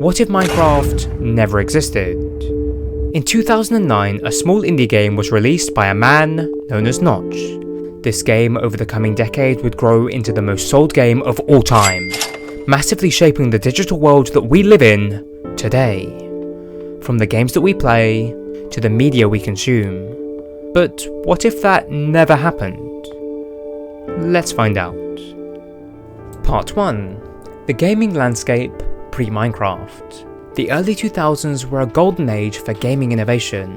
What if Minecraft never existed? In 2009, a small indie game was released by a man known as Notch. This game over the coming decade would grow into the most sold game of all time, massively shaping the digital world that we live in today. From the games that we play, to the media we consume. But what if that never happened? Let's find out. Part 1. The gaming landscape pre-Minecraft. The early 2000s were a golden age for gaming innovation.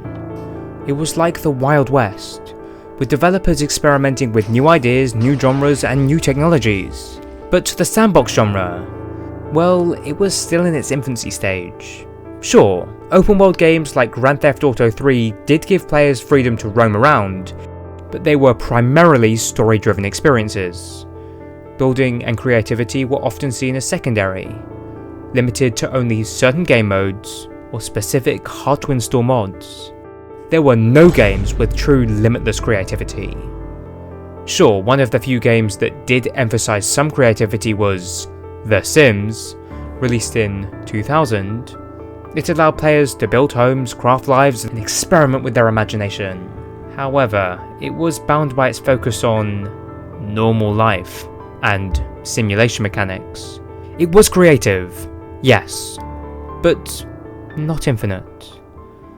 It was like the Wild West, with developers experimenting with new ideas, new genres, and new technologies. But the sandbox genre, well, it was still in its infancy stage. Sure, open world games like Grand Theft Auto 3 did give players freedom to roam around, but they were primarily story-driven experiences. Building and creativity were often seen as secondary, limited to only certain game modes or specific hard-to-install mods. There were no games with true limitless creativity. Sure, one of the few games that did emphasize some creativity was The Sims, released in 2000. It allowed players to build homes, craft lives, and experiment with their imagination. However, it was bound by its focus on normal life and simulation mechanics. It was creative, yes, but not infinite.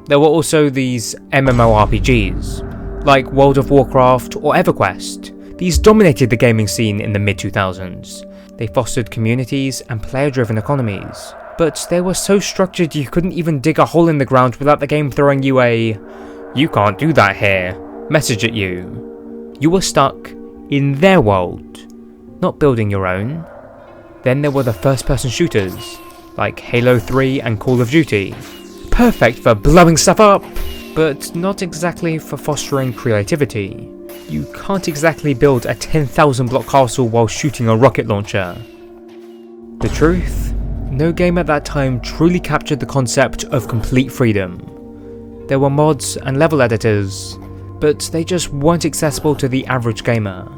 There were also these MMORPGs, like World of Warcraft or EverQuest. These dominated the gaming scene in the mid-2000s. They fostered communities and player-driven economies, but they were so structured you couldn't even dig a hole in the ground without the game throwing you a "you can't do that here" message at you. You were stuck in their world, not building your own. Then there were the first-person shooters, like Halo 3 and Call of Duty. Perfect for blowing stuff up, but not exactly for fostering creativity. You can't exactly build a 10,000 block castle while shooting a rocket launcher. The truth? No game at that time truly captured the concept of complete freedom. There were mods and level editors, but they just weren't accessible to the average gamer.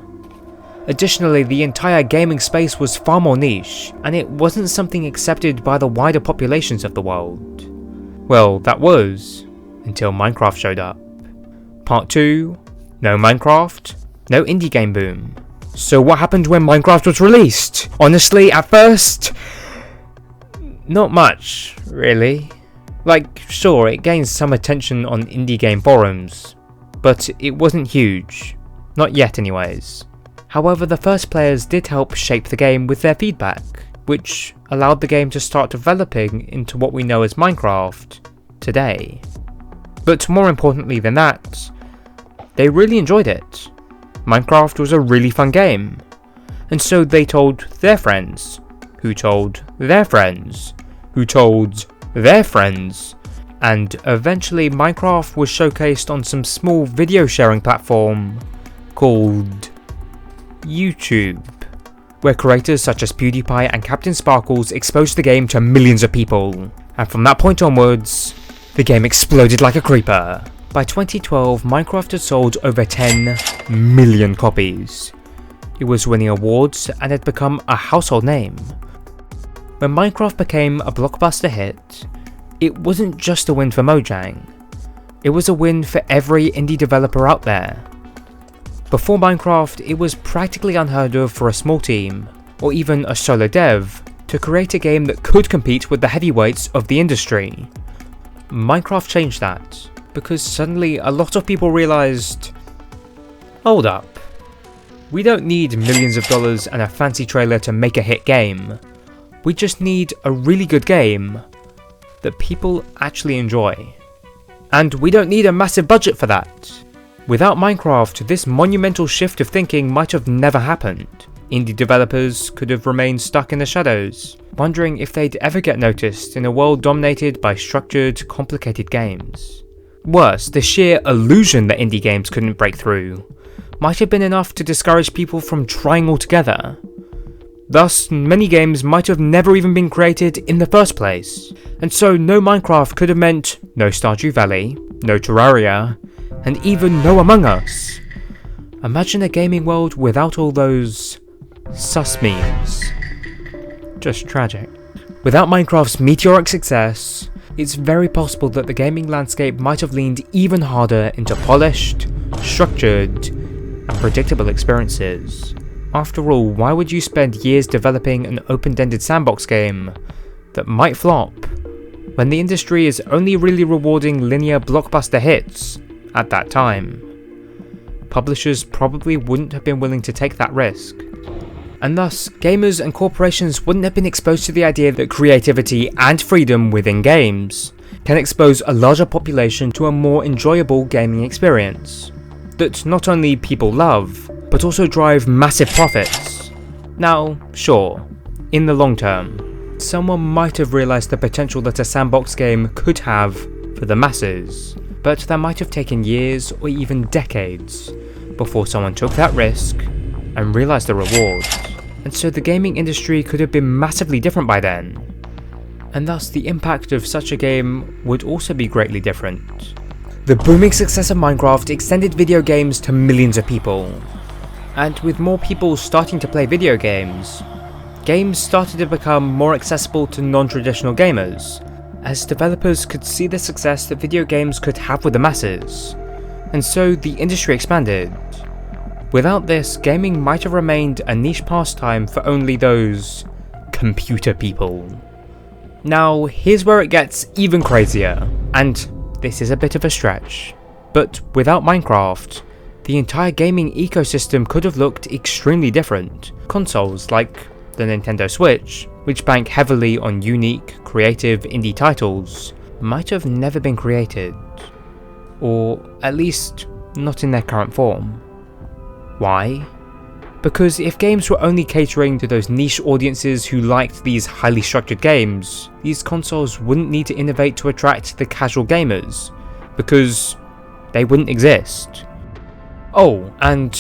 Additionally, the entire gaming space was far more niche, and it wasn't something accepted by the wider populations of the world. Well, that was, until Minecraft showed up. Part 2, no Minecraft, no indie game boom. So what happened when Minecraft was released? Honestly, at first, not much, really. Like, sure, it gained some attention on indie game forums, but it wasn't huge. Not yet anyways. However, the first players did help shape the game with their feedback, which allowed the game to start developing into what we know as Minecraft today. But more importantly than that, they really enjoyed it. Minecraft was a really fun game, and so they told their friends, who told their friends, who told their friends, and eventually Minecraft was showcased on some small video sharing platform called YouTube, where creators such as PewDiePie and Captain Sparklez exposed the game to millions of people, and from that point onwards, the game exploded like a creeper. By 2012, Minecraft had sold over 10 million copies. It was winning awards and had become a household name. When Minecraft became a blockbuster hit, it wasn't just a win for Mojang, it was a win for every indie developer out there. Before Minecraft, it was practically unheard of for a small team, or even a solo dev, to create a game that could compete with the heavyweights of the industry. Minecraft changed that, because suddenly a lot of people realised, hold up, we don't need millions of dollars and a fancy trailer to make a hit game. We just need a really good game that people actually enjoy. And we don't need a massive budget for that. Without Minecraft, this monumental shift of thinking might have never happened. Indie developers could have remained stuck in the shadows, wondering if they'd ever get noticed in a world dominated by structured, complicated games. Worse, the sheer illusion that indie games couldn't break through might have been enough to discourage people from trying altogether. Thus, many games might have never even been created in the first place, and so no Minecraft could have meant no Stardew Valley, no Terraria, and even no Among Us. Imagine a gaming world without all those sus memes. Just tragic. Without Minecraft's meteoric success, it's very possible that the gaming landscape might have leaned even harder into polished, structured, and predictable experiences. After all, why would you spend years developing an open-ended sandbox game that might flop when the industry is only really rewarding linear blockbuster hits at that time? Publishers probably wouldn't have been willing to take that risk. And thus, gamers and corporations wouldn't have been exposed to the idea that creativity and freedom within games can expose a larger population to a more enjoyable gaming experience that not only people love, but also drive massive profits. Now, sure, in the long term, someone might have realised the potential that a sandbox game could have for the masses, but that might have taken years or even decades before someone took that risk and realised the reward. And so the gaming industry could have been massively different by then, and thus the impact of such a game would also be greatly different. The booming success of Minecraft extended video games to millions of people, and with more people starting to play video games, games started to become more accessible to non-traditional gamers, as developers could see the success that video games could have with the masses, and so the industry expanded. Without this, gaming might have remained a niche pastime for only those computer people. Now, here's where it gets even crazier, and this is a bit of a stretch, but without Minecraft, the entire gaming ecosystem could have looked extremely different. Consoles like the Nintendo Switch, which bank heavily on unique, creative indie titles, might have never been created, or at least not in their current form. Why? Because if games were only catering to those niche audiences who liked these highly structured games, these consoles wouldn't need to innovate to attract the casual gamers, because they wouldn't exist. Oh, and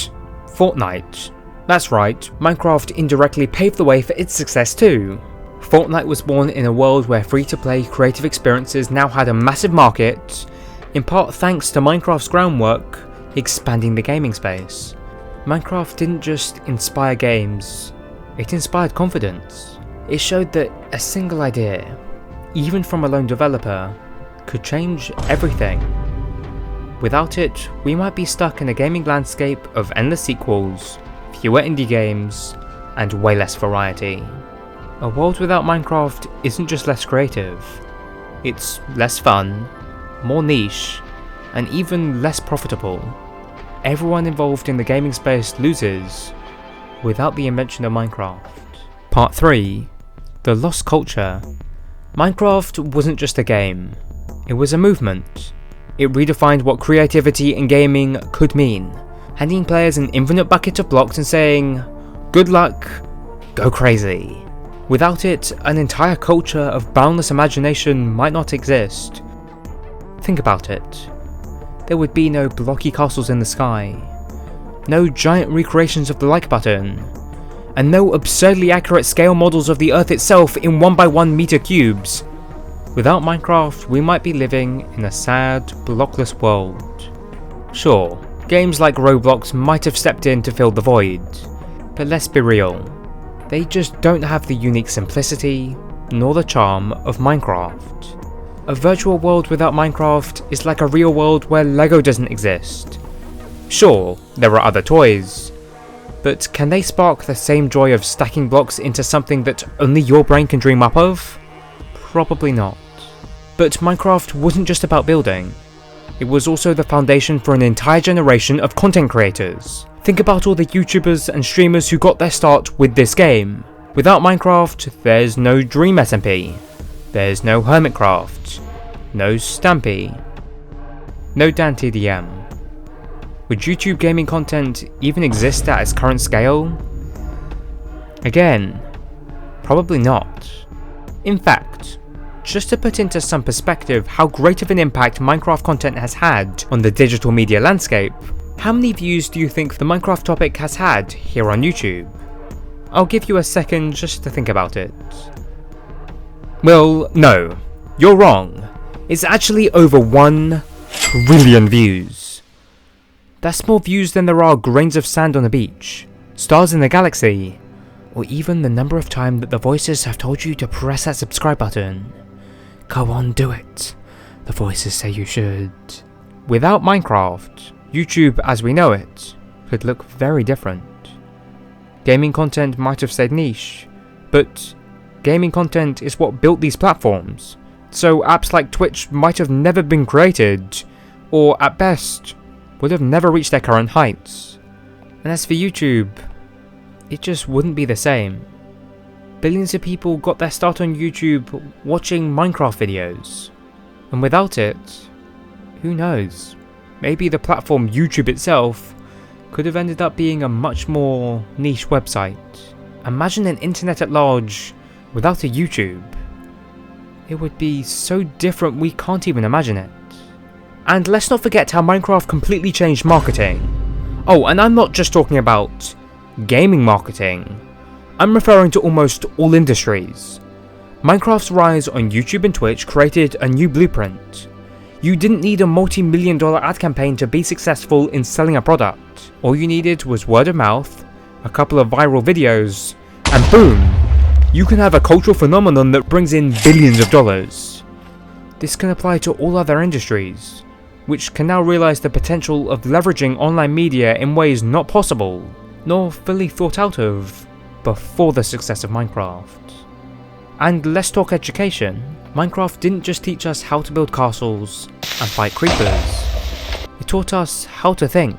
Fortnite. That's right, Minecraft indirectly paved the way for its success too. Fortnite was born in a world where free-to-play creative experiences now had a massive market, in part thanks to Minecraft's groundwork expanding the gaming space. Minecraft didn't just inspire games, it inspired confidence. It showed that a single idea, even from a lone developer, could change everything. Without it, we might be stuck in a gaming landscape of endless sequels, fewer indie games, and way less variety. A world without Minecraft isn't just less creative, it's less fun, more niche, and even less profitable. Everyone involved in the gaming space loses without the invention of Minecraft. Part 3. The Lost Culture. Minecraft wasn't just a game, it was a movement. It redefined what creativity in gaming could mean, handing players an infinite bucket of blocks and saying, "Good luck, go crazy." Without it, an entire culture of boundless imagination might not exist. Think about it. There would be no blocky castles in the sky, no giant recreations of the like button, and no absurdly accurate scale models of the Earth itself in 1x1 meter cubes. Without Minecraft, we might be living in a sad, blockless world. Sure, games like Roblox might have stepped in to fill the void, but let's be real, they just don't have the unique simplicity, nor the charm of Minecraft. A virtual world without Minecraft is like a real world where Lego doesn't exist. Sure, there are other toys, but can they spark the same joy of stacking blocks into something that only your brain can dream up of? Probably not. But Minecraft wasn't just about building, it was also the foundation for an entire generation of content creators. Think about all the YouTubers and streamers who got their start with this game. Without Minecraft, there's no Dream SMP, there's no Hermitcraft, no Stampy, no DanTDM. Would YouTube gaming content even exist at its current scale? Again, probably not. In fact, just to put into some perspective how great of an impact Minecraft content has had on the digital media landscape, how many views do you think the Minecraft topic has had here on YouTube? I'll give you a second just to think about it. Well, no, you're wrong. It's actually over 1 trillion views. That's more views than there are grains of sand on a beach, stars in the galaxy, or even the number of times that the voices have told you to press that subscribe button. Go on, do it. The voices say you should. Without Minecraft, YouTube as we know it could look very different. Gaming content might have stayed niche, but gaming content is what built these platforms, so apps like Twitch might have never been created, or at best, would have never reached their current heights. And as for YouTube, it just wouldn't be the same. Billions of people got their start on YouTube watching Minecraft videos, and without it, who knows, maybe the platform YouTube itself could have ended up being a much more niche website. Imagine an internet at large without a YouTube. It would be so different we can't even imagine it. And let's not forget how Minecraft completely changed marketing. Oh, and I'm not just talking about gaming marketing. I'm referring to almost all industries. Minecraft's rise on YouTube and Twitch created a new blueprint. You didn't need a multi-million-dollar ad campaign to be successful in selling a product. All you needed was word of mouth, a couple of viral videos, and boom! You can have a cultural phenomenon that brings in billions of dollars. This can apply to all other industries, which can now realize the potential of leveraging online media in ways not possible, nor fully thought out of, before the success of Minecraft. And let's talk education. Minecraft didn't just teach us how to build castles and fight creepers. It taught us how to think.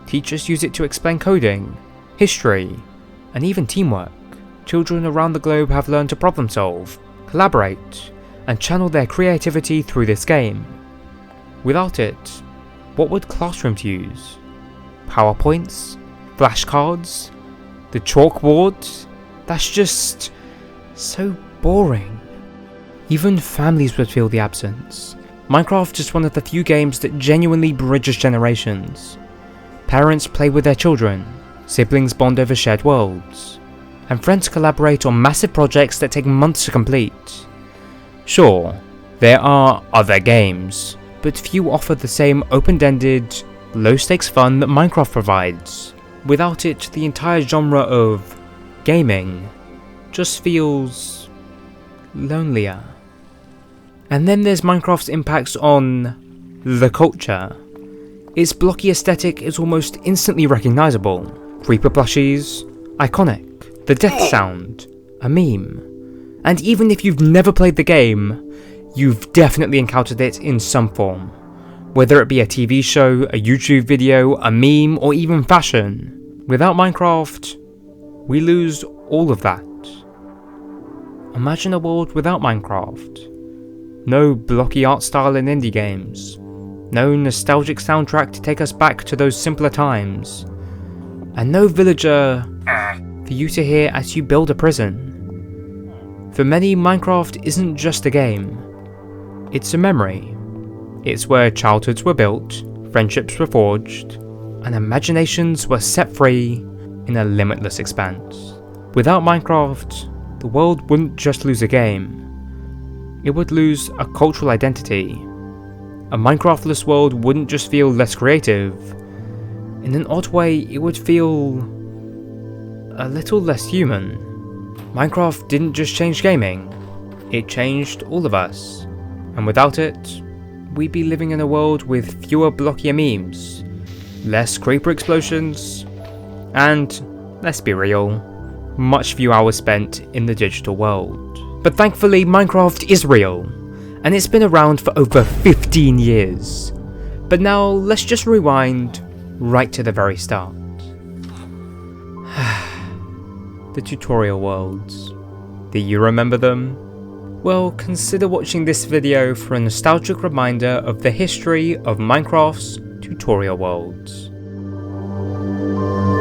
Teachers use it to explain coding, history, and even teamwork. Children around the globe have learned to problem solve, collaborate, and channel their creativity through this game. Without it, what would classrooms use? PowerPoints? Flashcards? The chalkboard? That's just so boring. Even families would feel the absence. Minecraft is one of the few games that genuinely bridges generations. Parents play with their children, siblings bond over shared worlds, and friends collaborate on massive projects that take months to complete. Sure, there are other games, but few offer the same open-ended, low-stakes fun that Minecraft provides. Without it, the entire genre of gaming just feels lonelier. And then there's Minecraft's impacts on the culture. Its blocky aesthetic is almost instantly recognisable. Creeper plushies, iconic. The death sound, a meme. And even if you've never played the game, you've definitely encountered it in some form. Whether it be a TV show, a YouTube video, a meme, or even fashion. Without Minecraft, we lose all of that. Imagine a world without Minecraft. No blocky art style in indie games. No nostalgic soundtrack to take us back to those simpler times. And no villager for you to hear as you build a prison. For many, Minecraft isn't just a game. It's a memory. It's where childhoods were built, friendships were forged, and imaginations were set free in a limitless expanse. Without Minecraft, the world wouldn't just lose a game. It would lose a cultural identity. A Minecraftless world wouldn't just feel less creative. In an odd way, it would feel a little less human. Minecraft didn't just change gaming, it changed all of us. And without it, we'd be living in a world with fewer blockier memes, less creeper explosions, and, let's be real, much fewer hours spent in the digital world. But thankfully, Minecraft is real, and it's been around for over 15 years. But now, let's just rewind right to the very start. The tutorial worlds. Do you remember them? Well, consider watching this video for a nostalgic reminder of the history of Minecraft's tutorial worlds.